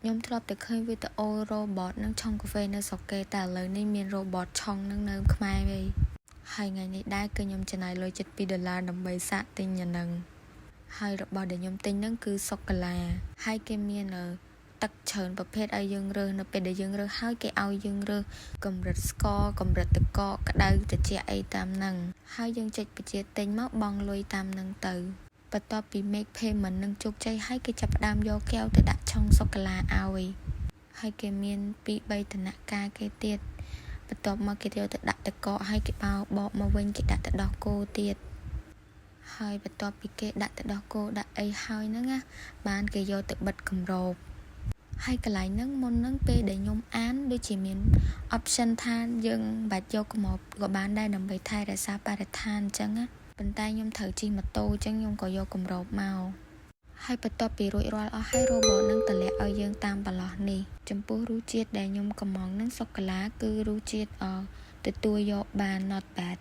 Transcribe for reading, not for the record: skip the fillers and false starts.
nhómធ្លាប់តែឃើញវីដេអូ robot នឹងឆុងកាហ្វេនៅស្រុកគេតែឥឡូវនេះមាន robot ឆុងនឹងនៅខ្មែរវិញហើយថ្ងៃនេះដែរគឺខ្ញុំចំណាយលុយចិត្ត$2ដើម្បីសាកទិញអានឹងហើយរបស់ដែលខ្ញុំទិញនឹងគឺសូកូឡាហើយគេមានទឹកច្រើនប្រភេទឲ្យយើងរើសនៅពេលដែលយើងរើសហើយគេឲ្យយើងរើសកម្រិតស្ករកម្រិតទឹកកកក្តៅត្រជាក់អីតាមនឹងហើយយើងចុចបញ្ជាទិញមកបង់លុយតាមនឹងទៅបន្ទាប់ពី make payment នឹងជោគជ័យហើយគេចាប់ផ្ដើមយកកែវទៅដាក់ឆុងសូកូឡាឲ្យហើយគេមាន2-3ដំណាក់កាលគេទៀតបន្ទាប់មកគេយកទៅដាក់ទឹកកកហើយគេបកមកវិញគេដាក់ទៅដោះគោទៀតហើយបន្ទាប់ពីគេដាក់ទៅដោះគោដាក់អីហើយហ្នឹងណាបានគេយកទៅបិទគម្របហើយកន្លែងហ្នឹងមុនហ្នឹងពេលដែលខ្ញុំអានដូចជាមាន option ថាយើងបាច់យកគម្របក៏បានដែរដើម្បីថែរក្សាបរិស្ថានអញ្ចឹងណាប៉ុន្តែខ្ញុំត្រូវជិះម៉ូតូអញ្ចឹងខ្ញុំក៏យកគម្របមកហើយបន្ទាប់ពីរួចរាល់អស់ហើយ robot នឹងតម្លាក់ឲ្យយើងតាមបន្លោះនេះចំពោះរសជាតិដែលខ្ញុំកំងនឹងសូកូឡាគឺរសជាតិទទួលយកបាន not bad